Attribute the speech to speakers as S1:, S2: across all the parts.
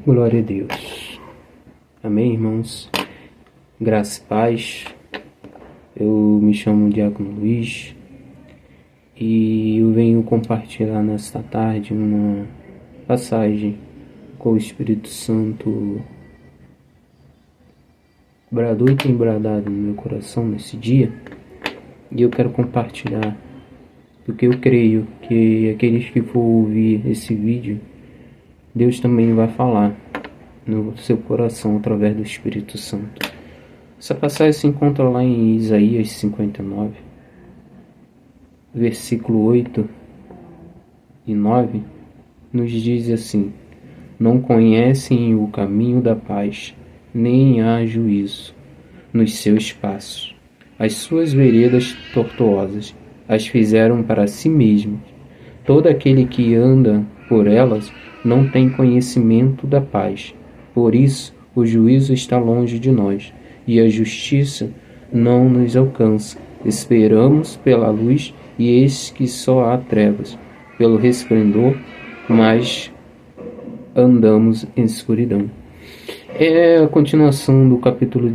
S1: Glória a Deus. Amém, irmãos? Graça e paz. Eu me chamo Diácono Luiz e eu venho compartilhar nesta tarde uma passagem com o Espírito Santo bradou e tem bradado no meu coração nesse dia, e eu quero compartilhar, porque eu creio que aqueles que for ouvir esse vídeo, Deus também vai falar no seu coração através do Espírito Santo. Essa passagem se encontra lá em Isaías 59, versículo 8 e 9, nos diz assim: não conhecem o caminho da paz, nem há juízo nos seus passos. As suas veredas tortuosas as fizeram para si mesmos. Todo aquele que anda por elas não tem conhecimento da paz. Por isso, o juízo está longe de nós, e a justiça não nos alcança. Esperamos pela luz, e eis que só há trevas. Pelo resplendor, mas andamos em escuridão. É a continuação do capítulo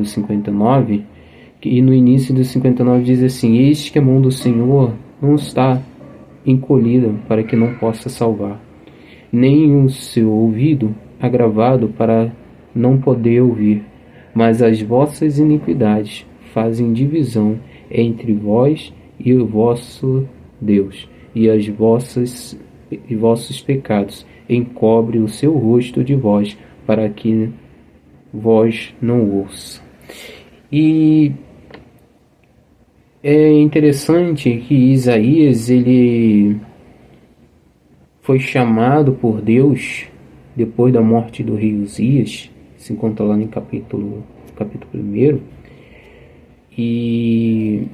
S1: 59, e no início do 59 diz assim: eis que a mão do Senhor não está encolhida para que não possa salvar, nem o seu ouvido agravado para não poder ouvir, mas as vossas iniquidades fazem divisão entre vós e o vosso Deus, e vossos pecados encobre o seu rosto de vós, para que vós não ouça. E é interessante que Isaías, ele foi chamado por Deus depois da morte do rei Uzias, se encontra lá no capítulo 1, e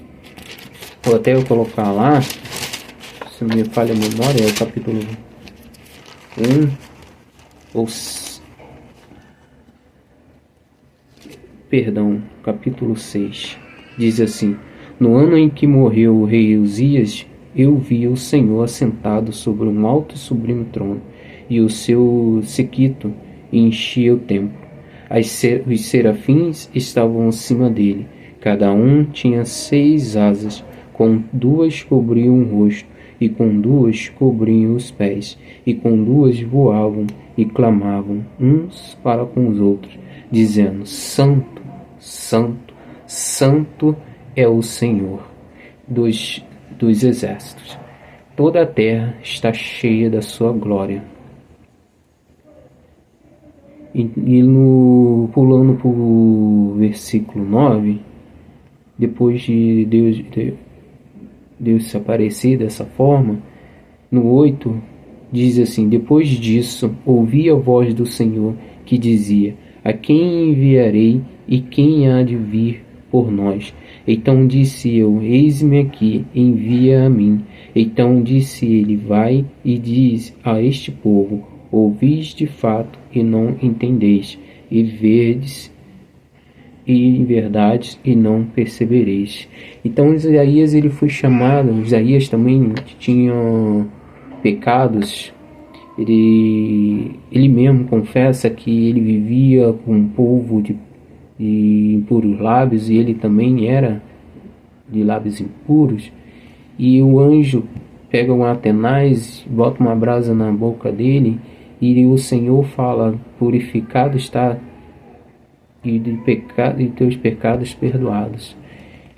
S1: vou até colocar lá, se não me falha a memória, é o capítulo 1, capítulo 6, diz assim: no ano em que morreu o rei Uzias, eu vi o Senhor assentado sobre um alto e sublime trono, e o seu séquito enchia o templo. Os serafins estavam acima dele, cada um tinha 6 asas, com 2 cobriam o rosto, e com 2 cobriam os pés, e com 2 voavam e clamavam uns para com os outros, dizendo: Santo, Santo, Santo é o Senhor dos exércitos. Toda a terra está cheia da sua glória. Pulando para o versículo 9, depois de Deus se aparecer dessa forma, no 8 diz assim: depois disso ouvi a voz do Senhor que dizia: a quem enviarei e quem há de vir por nós? Então disse eu: eis-me aqui, envia a mim. Então disse ele: vai e diz a este povo: ouvis de fato e não entendeis, e verdes e verdades e não percebereis. Então Isaías, ele foi chamado. Isaías também tinha pecados. Ele mesmo confessa que ele vivia com um povo de impuros lábios, e ele também era de lábios impuros. E o anjo pega um atenaz, bota uma brasa na boca dele, e o Senhor fala: purificado está, e teus pecados perdoados.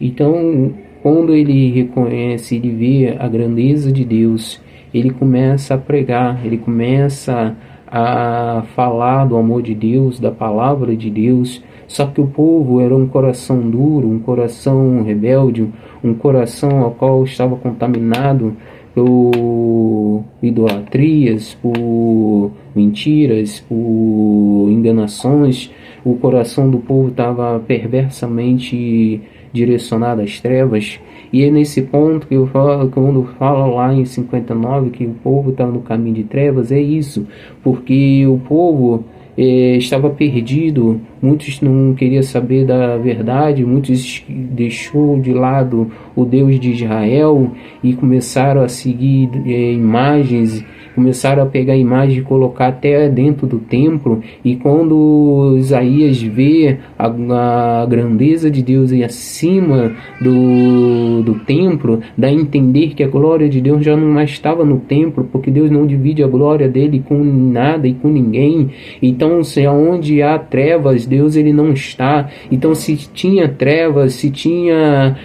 S1: Então, quando ele reconhece, ele vê a grandeza de Deus, ele começa a pregar, ele começa a falar do amor de Deus, da palavra de Deus. Só que o povo era um coração duro, um coração rebelde, um coração ao qual estava contaminado por idolatrias, por mentiras, por enganações. O coração do povo estava perversamente direcionado às trevas. E é nesse ponto que eu falo, quando fala lá em 59 que o povo está no caminho de trevas, é isso, porque o povo estava perdido, muitos não queriam saber da verdade, muitos deixou de lado o Deus de Israel e começaram a seguir imagens, começaram a pegar a imagem e colocar até dentro do templo. E quando Isaías vê a grandeza de Deus e acima do templo, dá a entender que a glória de Deus já não mais estava no templo, porque Deus não divide a glória dele com nada e com ninguém. Então, se onde há trevas, Deus ele não está. Então, se tinha trevas, se tinha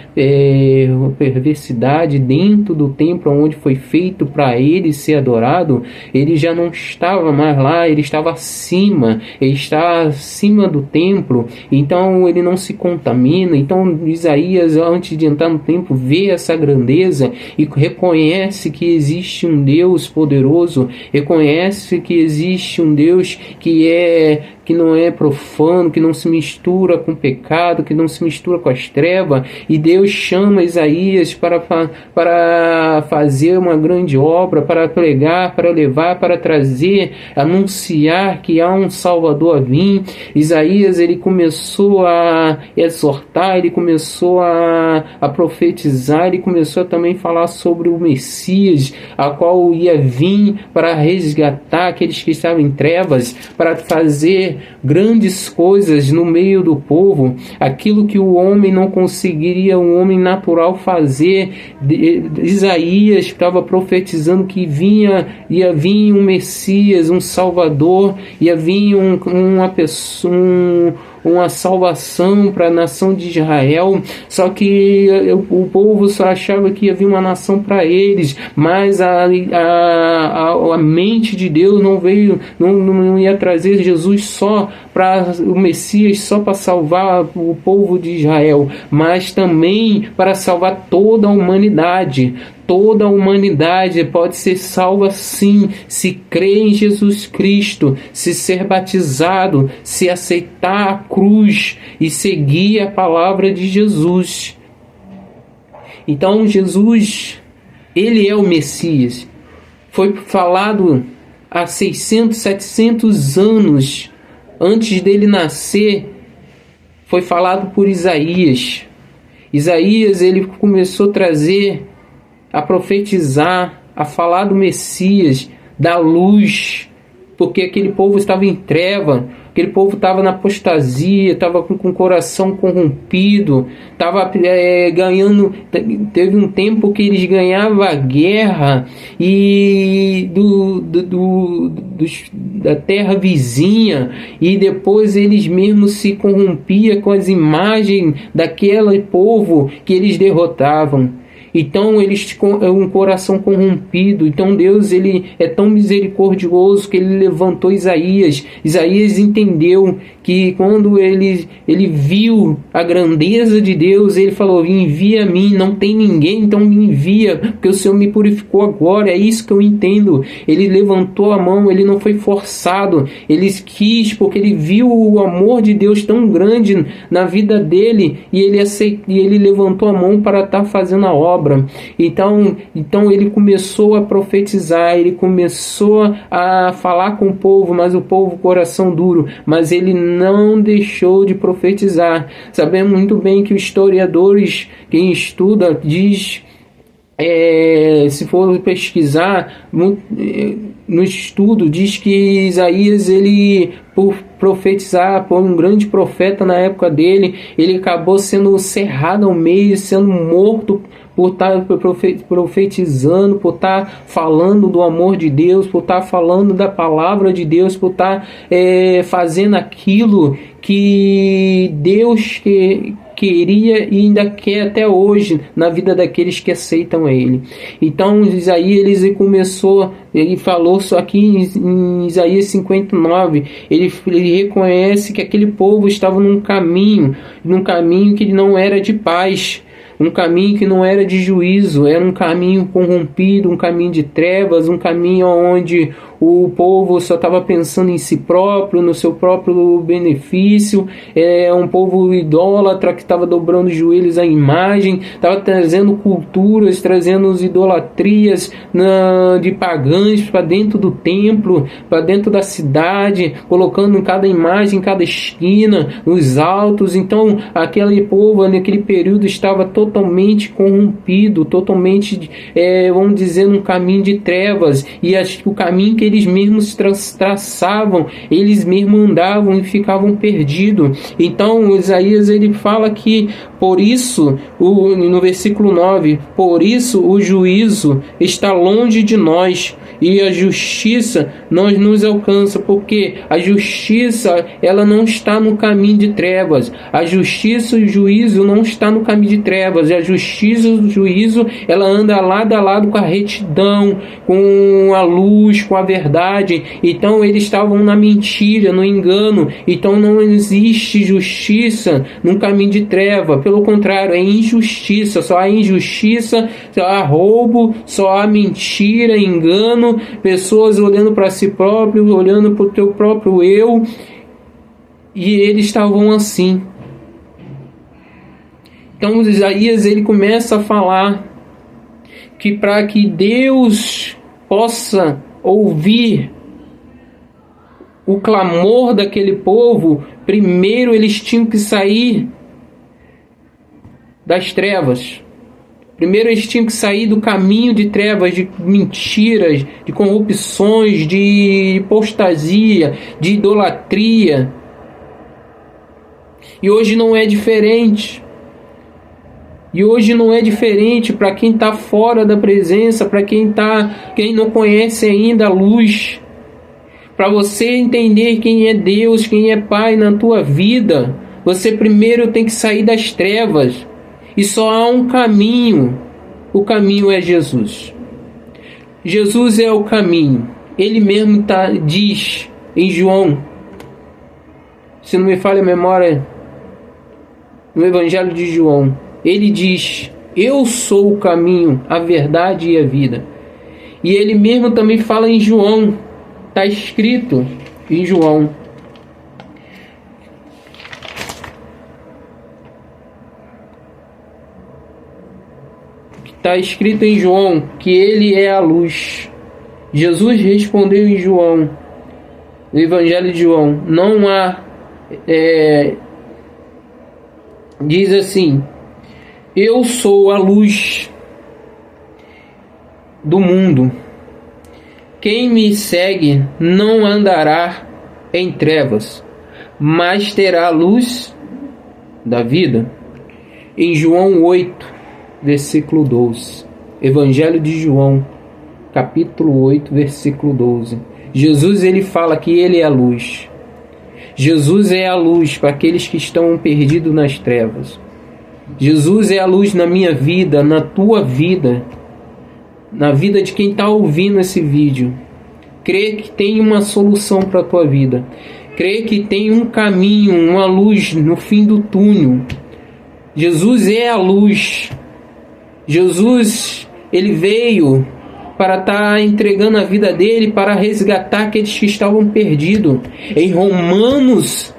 S1: perversidade dentro do templo onde foi feito para ele ser adorado, ele já não estava mais lá, ele estava acima, ele está acima do templo, então ele não se contamina. Então Isaías, antes de entrar no templo, vê essa grandeza e reconhece que existe um Deus poderoso, reconhece que existe um Deus que não é profano, que não se mistura com pecado, que não se mistura com as trevas. E Deus chama Isaías para fazer uma grande obra, para pregar, para levar, para trazer, anunciar que há um Salvador a vir. Isaías ele começou a exortar, ele começou a profetizar, ele começou a também falar sobre o Messias, a qual ia vir para resgatar aqueles que estavam em trevas, para fazer grandes coisas no meio do povo, aquilo que o homem não conseguiria, um homem natural fazer. Isaías estava profetizando que ia vir um Messias, um Salvador, ia vir uma salvação para a nação de Israel. Só que o povo só achava que ia vir uma nação para eles, mas a mente de Deus não ia trazer Jesus só para o Messias, só para salvar o povo de Israel, mas também para salvar toda a humanidade. Toda a humanidade pode ser salva sim, se crer em Jesus Cristo, se ser batizado, se aceitar a cruz e seguir a palavra de Jesus. Então Jesus, ele é o Messias. Foi falado há 600, 700 anos antes dele nascer, foi falado por Isaías. Isaías ele começou a trazer, a profetizar, a falar do Messias, da luz, porque aquele povo estava em treva, aquele povo estava na apostasia, estava com o coração corrompido, estava ganhando. Teve um tempo que eles ganhavam a guerra e da terra vizinha, e depois eles mesmos se corrompiam com as imagens daquele povo que eles derrotavam. Então eles um coração corrompido. Então Deus ele é tão misericordioso que ele levantou Isaías. Isaías entendeu que quando ele viu a grandeza de Deus, ele falou: envia a mim, não tem ninguém, então me envia, porque o Senhor me purificou agora. É isso que eu entendo. Ele levantou a mão, ele não foi forçado, ele quis, porque ele viu o amor de Deus tão grande na vida dele, e ele levantou a mão para estar fazendo a obra. Então ele começou a profetizar, ele começou a falar com o povo, mas o povo coração duro, mas ele não deixou de profetizar. Sabemos muito bem que os historiadores, quem estuda, diz, se for pesquisar no estudo, diz que Isaías, ele, por profetizar, por um grande profeta na época dele, ele acabou sendo cerrado ao meio, sendo morto por estar profetizando, por estar falando do amor de Deus, por estar falando da palavra de Deus, por estar fazendo aquilo que Deus queria e ainda quer até hoje na vida daqueles que aceitam Ele. Então Isaías ele falou só aqui em Isaías 59, ele reconhece que aquele povo estava num caminho que não era de paz, um caminho que não era de juízo, era um caminho corrompido, um caminho de trevas, um caminho onde o povo só estava pensando em si próprio, no seu próprio benefício. É um povo idólatra que estava dobrando os joelhos à imagem, estava trazendo culturas, trazendo as idolatrias de pagãs para dentro do templo, para dentro da cidade, colocando em cada imagem, em cada esquina, nos altos. Então aquele povo naquele período estava totalmente corrompido, totalmente, vamos dizer, num caminho de trevas, e o caminho que eles mesmos traçavam, eles mesmos andavam e ficavam perdidos. Então Isaías ele fala que por isso, no versículo 9, por isso o juízo está longe de nós e a justiça não nos alcança, porque a justiça ela não está no caminho de trevas. A justiça e o juízo não está no caminho de trevas. E a justiça e o juízo ela anda lado a lado com a retidão, com a luz, com a verdade. Então eles estavam na mentira, no engano. Então não existe justiça no caminho de treva. Pelo contrário, é injustiça. Só há injustiça, só há roubo, só há mentira, engano, pessoas olhando para si próprio, olhando para o teu próprio eu, e eles estavam assim. Então Isaías ele começa a falar que para que Deus possa ouvir o clamor daquele povo, primeiro eles tinham que sair das trevas. Primeiro eles tinham que sair do caminho de trevas, de mentiras, de corrupções, de apostasia, de idolatria. E hoje não é diferente. E hoje não é diferente para quem está fora da presença, para quem não conhece ainda a luz. Para você entender quem é Deus, quem é Pai na tua vida, você primeiro tem que sair das trevas. E só há um caminho. O caminho é Jesus. Jesus é o caminho. Ele mesmo diz em João, se não me falha a memória, no Evangelho de João, ele diz: eu sou o caminho, a verdade e a vida. E ele mesmo também fala em João, está escrito em João. Está escrito em João que ele é a luz. Jesus respondeu em João, no Evangelho de João, não há, diz assim: eu sou a luz do mundo. Quem me segue não andará em trevas, mas terá a luz da vida. Em João 8, versículo 12. Evangelho de João, capítulo 8, versículo 12. Jesus ele fala que ele é a luz. Jesus é a luz para aqueles que estão perdidos nas trevas. Jesus é a luz na minha vida, na tua vida, na vida de quem está ouvindo esse vídeo. Crê que tem uma solução para a tua vida. Crê que tem um caminho, uma luz no fim do túnel. Jesus é a luz. Jesus, ele veio para estar entregando a vida dele para resgatar aqueles que estavam perdidos. Em Romanos,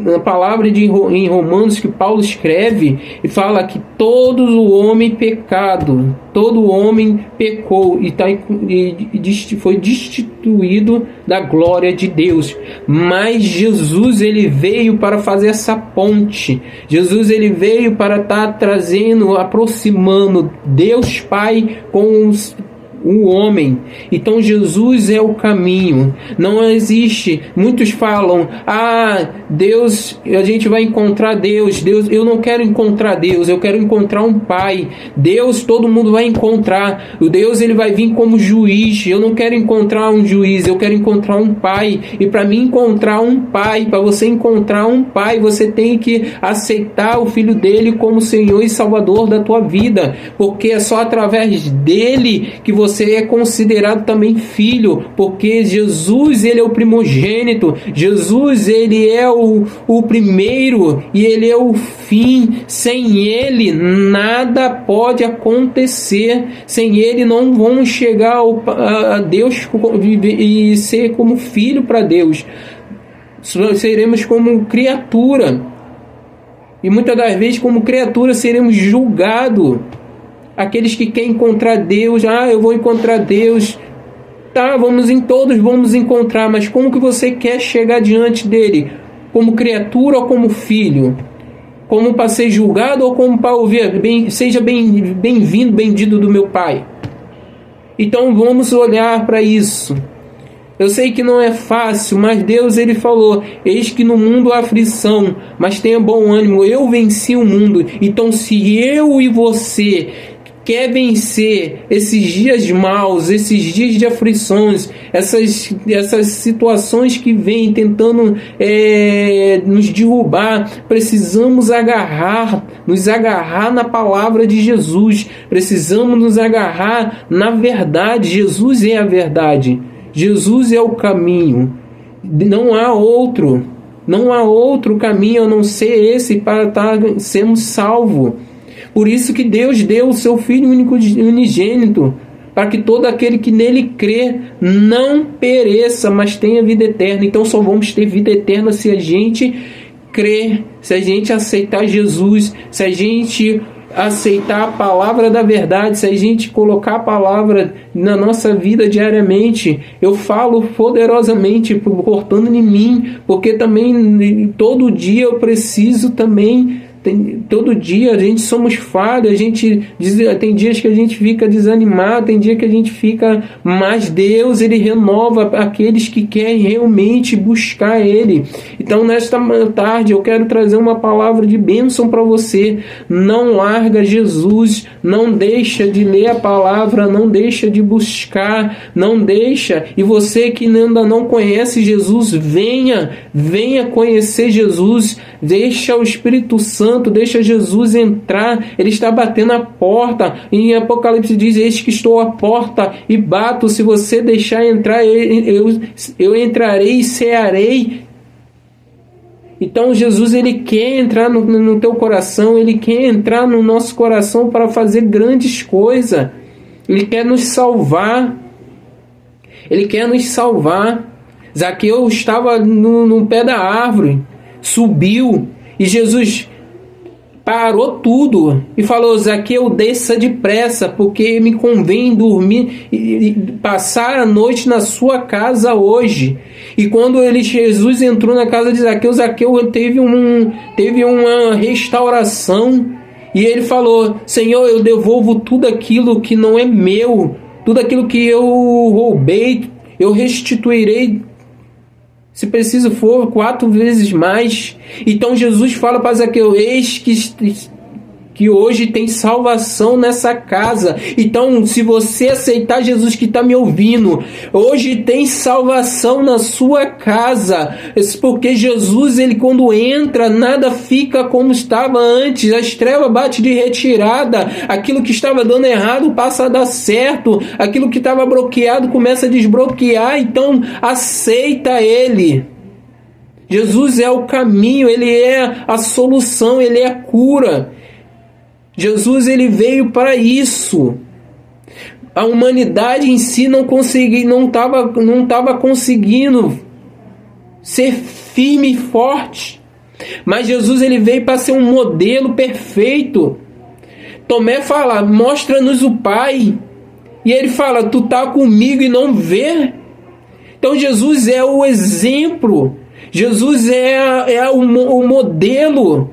S1: na palavra em Romanos que Paulo escreve, e fala que todo o homem pecado, todo homem pecou e foi destituído da glória de Deus. Mas Jesus ele veio para fazer essa ponte. Jesus ele veio para estar trazendo, aproximando Deus Pai com o homem. Então Jesus é o caminho. Não existe, muitos falam: Deus, a gente vai encontrar Deus. Eu não quero encontrar Deus, eu quero encontrar um Pai. Deus todo mundo vai encontrar. O Deus ele vai vir como juiz. Eu não quero encontrar um juiz, eu quero encontrar um Pai. E para mim encontrar um Pai, para você encontrar um Pai, você tem que aceitar o Filho dele como Senhor e Salvador da tua vida, porque é só através dele que você você é considerado também filho, porque Jesus, ele é o primogênito, Jesus, ele é o primeiro e ele é o fim. Sem ele nada pode acontecer, sem ele não vamos chegar a Deus e ser como filho para Deus, seremos como criatura, e muitas das vezes como criatura seremos julgados. Aqueles que querem encontrar Deus, eu vou encontrar Deus, tá, todos vamos encontrar, mas como que você quer chegar diante dele? Como criatura ou como filho? Como para ser julgado ou como para ouvir, seja bem-vindo, bendito do meu Pai? Então vamos olhar para isso. Eu sei que não é fácil, mas Deus, ele falou: eis que no mundo há aflição, mas tenha bom ânimo, eu venci o mundo. Então se eu e você quer vencer esses dias maus, esses dias de aflições, essas situações que vêm tentando nos derrubar, precisamos nos agarrar na palavra de Jesus, precisamos nos agarrar na verdade. Jesus é a verdade, Jesus é o caminho, não há outro caminho a não ser esse para sermos salvos. Por isso que Deus deu o seu Filho único unigênito, para que todo aquele que nele crê não pereça, mas tenha vida eterna. Então só vamos ter vida eterna se a gente crer, se a gente aceitar Jesus, se a gente aceitar a palavra da verdade, se a gente colocar a palavra na nossa vida diariamente. Eu falo poderosamente, cortando em mim, porque também todo dia eu preciso também. Todo dia a gente somos falhos, tem dias que a gente fica desanimado, tem dia que a gente fica, mas Deus, ele renova aqueles que querem realmente buscar ele. Então nesta tarde eu quero trazer uma palavra de bênção para você. Não larga Jesus, não deixa de ler a palavra, não deixa de buscar, não deixa. E você que ainda não conhece Jesus, venha conhecer Jesus. Deixa o Espírito Santo, deixa Jesus entrar. Ele está batendo a porta. Em Apocalipse diz: eis que estou à porta e bato. Se você deixar entrar, eu entrarei e cearei. Então Jesus, ele quer entrar no teu coração, ele quer entrar no nosso coração para fazer grandes coisas. Ele quer nos salvar. Ele quer nos salvar. Zaqueu estava no pé da árvore, subiu, e Jesus parou tudo e falou: Zaqueu, desça depressa, porque me convém dormir e passar a noite na sua casa hoje. E quando Jesus entrou na casa de Zaqueu, Zaqueu teve uma restauração, e ele falou: Senhor, eu devolvo tudo aquilo que não é meu, tudo aquilo que eu roubei, eu restituirei, se preciso for, 4 vezes mais. Então Jesus fala para Zaqueu: eis que hoje tem salvação nessa casa. Então, se você aceitar Jesus que está me ouvindo, hoje tem salvação na sua casa. Porque Jesus, ele quando entra, nada fica como estava antes. As trevas batem de retirada. Aquilo que estava dando errado passa a dar certo. Aquilo que estava bloqueado começa a desbloquear. Então, aceita ele. Jesus é o caminho, ele é a solução, ele é a cura. Jesus, ele veio para isso. A humanidade em si não estava conseguindo ser firme e forte. Mas Jesus, ele veio para ser um modelo perfeito. Tomé fala: mostra-nos o Pai. E ele fala: tu tá comigo e não vê? Então Jesus é o exemplo. Jesus é o modelo.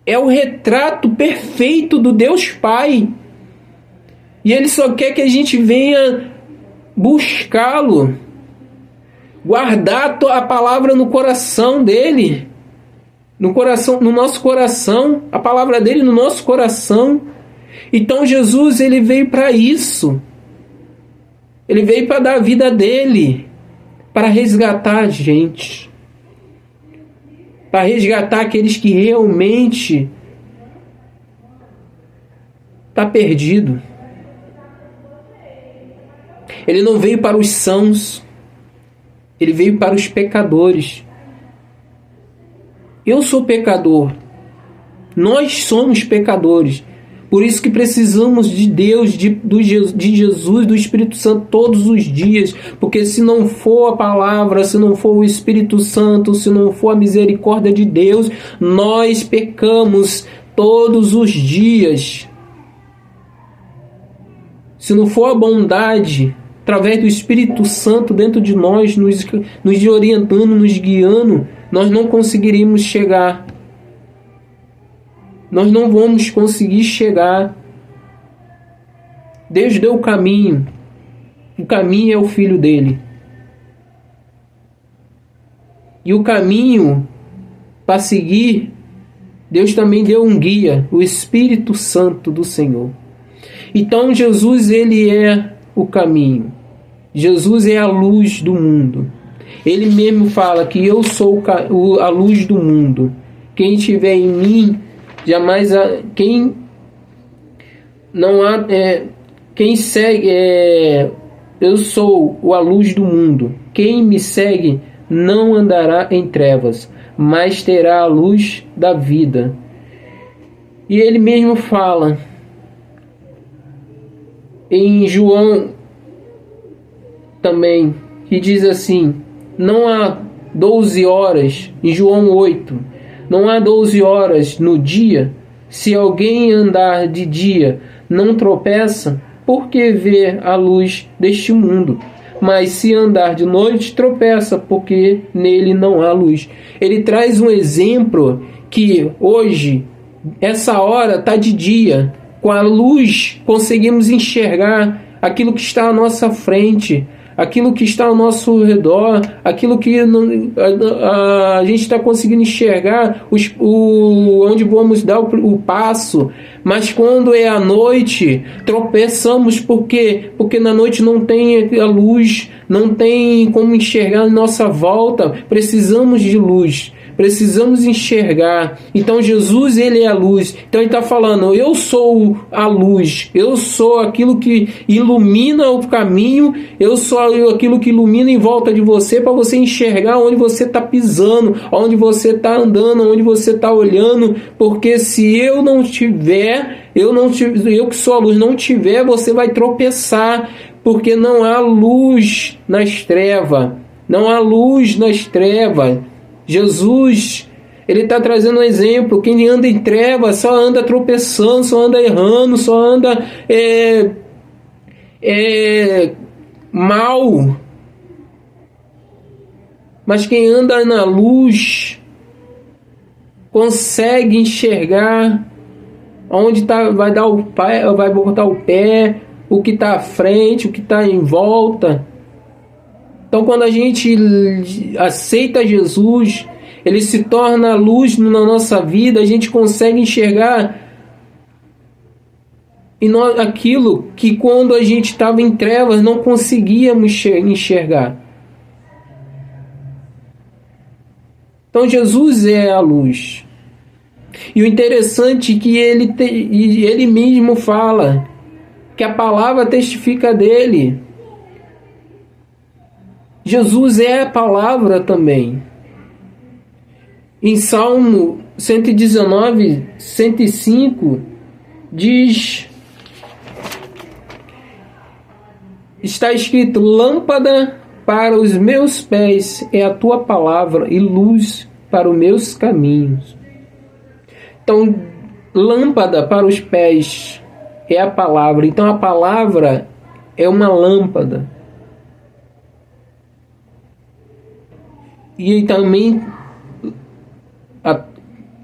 S1: É o retrato perfeito do Deus Pai. E ele só quer que a gente venha buscá-lo, guardar a palavra no coração dele, no nosso coração, a palavra dele no nosso coração. Então Jesus, ele veio para isso. Ele veio para dar a vida dele, para resgatar a gente, para resgatar aqueles que realmente está perdido. Ele não veio para os sãos, ele veio para os pecadores. Eu sou pecador, nós somos pecadores. Por isso que precisamos de Deus, de Jesus, do Espírito Santo todos os dias. Porque se não for a palavra, se não for o Espírito Santo, se não for a misericórdia de Deus, nós pecamos todos os dias. Se não for a bondade, através do Espírito Santo dentro de nós, nos orientando, nos guiando, nós não conseguiríamos chegar. Nós não vamos conseguir chegar. Deus deu o caminho é o Filho dele. E o caminho para seguir, Deus também deu um guia, o Espírito Santo do Senhor. Então Jesus, ele é o caminho. Jesus é a luz do mundo. Ele mesmo fala que eu sou a luz do mundo. Quem estiver em mim, jamais quem não há quem segue eu sou a luz do mundo. Quem me segue não andará em trevas, mas terá a luz da vida. E ele mesmo fala em João também, que diz assim: não há 12 horas, em João 8, não há 12 horas no dia. Se alguém andar de dia, não tropeça, porque vê a luz deste mundo. Mas se andar de noite, tropeça, porque nele não há luz. Ele traz um exemplo que hoje, essa hora está de dia. Com a luz conseguimos enxergar aquilo que está à nossa frente, aquilo que está ao nosso redor, aquilo que a gente está conseguindo enxergar, onde vamos dar o passo. Mas quando é à noite, tropeçamos. Por quê? Porque na noite não tem a luz, não tem como enxergar a nossa volta. Precisamos de luz. Precisamos enxergar. Então Jesus, ele é a luz. Então ele está falando: eu sou a luz, eu sou aquilo que ilumina o caminho, eu sou aquilo que ilumina em volta de você, para você enxergar onde você está pisando, onde você está andando, onde você está olhando. Porque se eu não tiver, eu que sou a luz não tiver, você vai tropeçar, porque não há luz nas trevas. Não há luz nas trevas. Jesus, ele está trazendo um exemplo. Quem anda em trevas só anda tropeçando, só anda errando, só anda mal. Mas quem anda na luz consegue enxergar onde vai botar o pé, o que está à frente, o que está em volta. Então, quando a gente aceita Jesus, ele se torna luz na nossa vida, a gente consegue enxergar aquilo que quando a gente estava em trevas não conseguíamos enxergar. Então, Jesus é a luz. E o interessante é que ele mesmo fala que a palavra testifica dele. Jesus é a palavra também. Em Salmo 119, 105, diz: está escrito: lâmpada para os meus pés é a tua palavra e luz para os meus caminhos. Então, lâmpada para os pés é a palavra. Então, a palavra é uma lâmpada. E também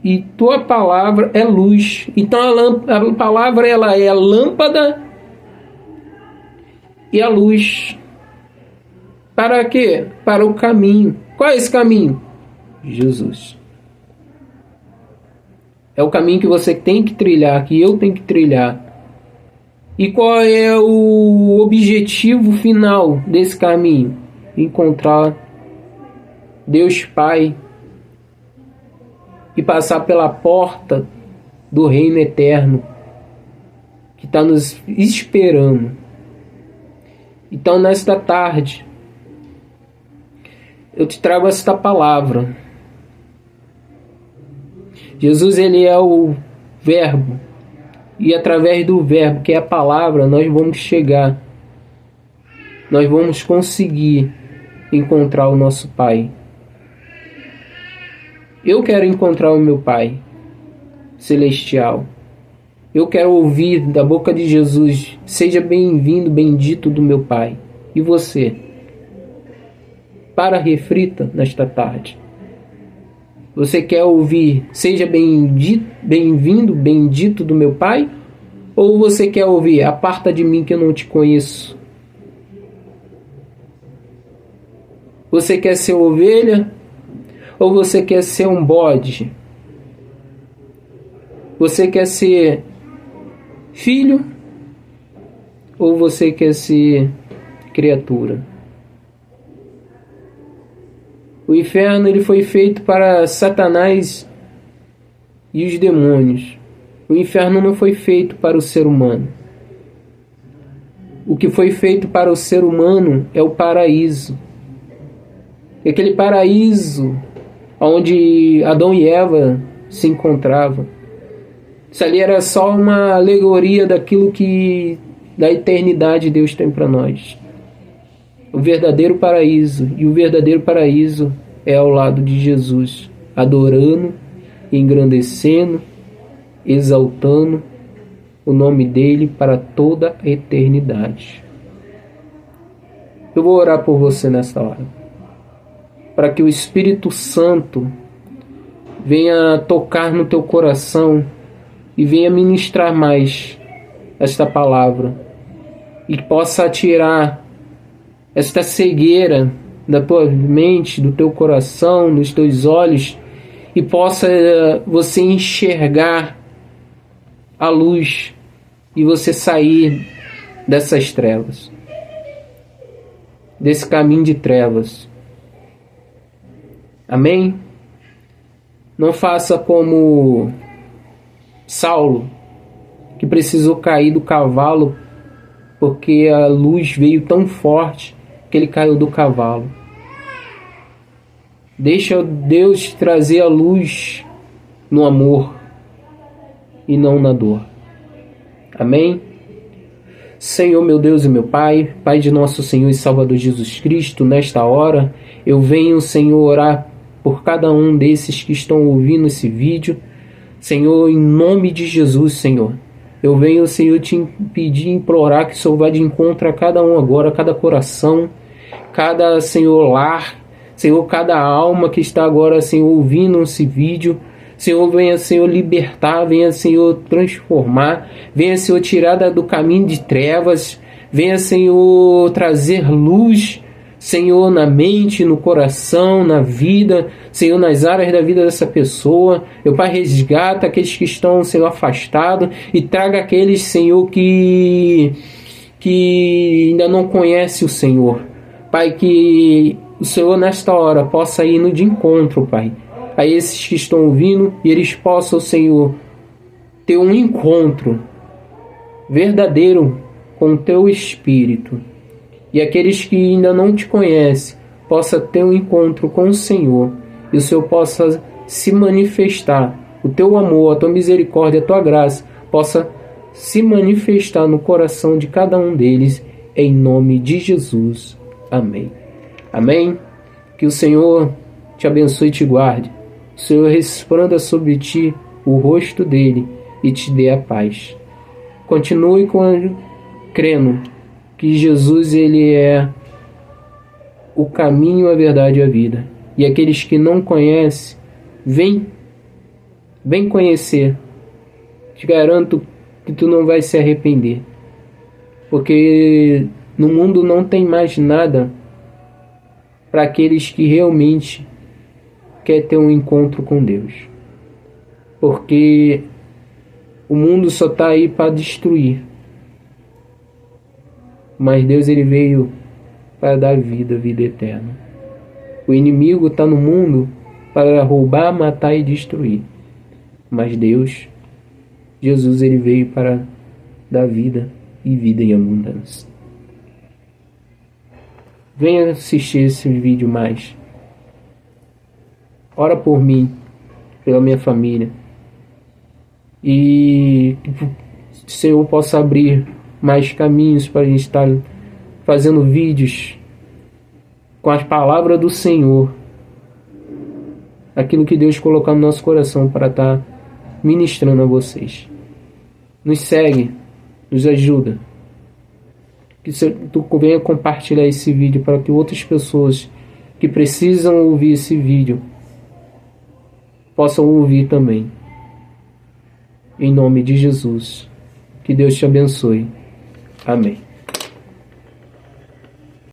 S1: e tua palavra é luz. Então a palavra, ela é a lâmpada e a luz. Para quê? Para o caminho. Qual é esse caminho? Jesus. É o caminho que você tem que trilhar, que eu tenho que trilhar. E qual é o objetivo final desse caminho? Encontrar Deus Pai e passar pela porta do reino eterno que está nos esperando. Então, nesta tarde, eu te trago esta palavra. Jesus, ele é o Verbo. E através do Verbo, que é a palavra, nós vamos chegar. Nós vamos conseguir encontrar o nosso Pai. Eu quero encontrar o meu Pai celestial. Eu quero ouvir da boca de Jesus: seja bem-vindo, bendito do meu Pai. E você? Para, reflita nesta tarde. Você quer ouvir: seja bem-vindo, bendito do meu Pai? Ou você quer ouvir: aparta de mim que eu não te conheço? Você quer ser ovelha? Ou você quer ser um bode? Você quer ser filho? Ou você quer ser criatura? O inferno, ele foi feito para Satanás e os demônios. O inferno não foi feito para o ser humano. O que foi feito para o ser humano é o paraíso. É aquele paraíso onde Adão e Eva se encontravam. Isso ali era só uma alegoria daquilo que da eternidade Deus tem para nós. O verdadeiro paraíso. E o verdadeiro paraíso é ao lado de Jesus, adorando, engrandecendo, exaltando o nome dele para toda a eternidade. Eu vou orar por você nesta hora, para que o Espírito Santo venha tocar no teu coração e venha ministrar mais esta palavra, e possa tirar esta cegueira da tua mente, do teu coração, dos teus olhos, e possa você enxergar a luz e você sair dessas trevas, desse caminho de trevas. Amém? Não faça como Saulo, que precisou cair do cavalo porque a luz veio tão forte que ele caiu do cavalo. Deixa Deus trazer a luz no amor e não na dor. Amém? Senhor, meu Deus e meu Pai, Pai de nosso Senhor e Salvador Jesus Cristo, nesta hora eu venho, Senhor, orar por cada um desses que estão ouvindo esse vídeo. Senhor, em nome de Jesus, Senhor, eu venho, Senhor, te pedir, implorar que o Senhor vá de encontro a cada um agora, a cada coração, cada, Senhor, lar, Senhor, cada alma que está agora, Senhor, ouvindo esse vídeo. Senhor, venha, Senhor, libertar, venha, Senhor, transformar, venha, Senhor, tirar do caminho de trevas, venha, Senhor, trazer luz, Senhor, na mente, no coração, na vida, Senhor, nas áreas da vida dessa pessoa. Meu Pai, resgata aqueles que estão, Senhor, afastados, e traga aqueles, Senhor, que ainda não conhecem o Senhor. Pai, que o Senhor nesta hora possa ir no de encontro, Pai, a esses que estão ouvindo, e eles possam, Senhor, ter um encontro verdadeiro com o Teu Espírito. E aqueles que ainda não Te conhecem, possa ter um encontro com o Senhor, e o Senhor possa se manifestar, o Teu amor, a Tua misericórdia, a Tua graça, possa se manifestar no coração de cada um deles, em nome de Jesus. Amém. Amém. Que o Senhor te abençoe e te guarde. O Senhor resplanda sobre ti o rosto dele e te dê a paz. Continue crendo que Jesus, ele é o caminho, a verdade e a vida. E aqueles que não conhecem, vem conhecer. Te garanto que tu não vai se arrepender. Porque no mundo não tem mais nada para aqueles que realmente quer ter um encontro com Deus. Porque o mundo só está aí para destruir. Mas Deus, ele veio para dar vida eterna. O inimigo está no mundo para roubar, matar e destruir. Mas Deus, Jesus, ele veio para dar vida e vida em abundância. venha assistir esse vídeo mais. Ora por mim, pela minha família. E que o Senhor possa abrir mais caminhos para a gente estar fazendo vídeos com as palavras do Senhor. Aquilo que Deus colocar no nosso coração para estar ministrando a vocês. Nos segue, nos ajuda. Que tu venha compartilhar esse vídeo para que outras pessoas que precisam ouvir esse vídeo possam ouvir também. Em nome de Jesus. Que Deus te abençoe. Amém.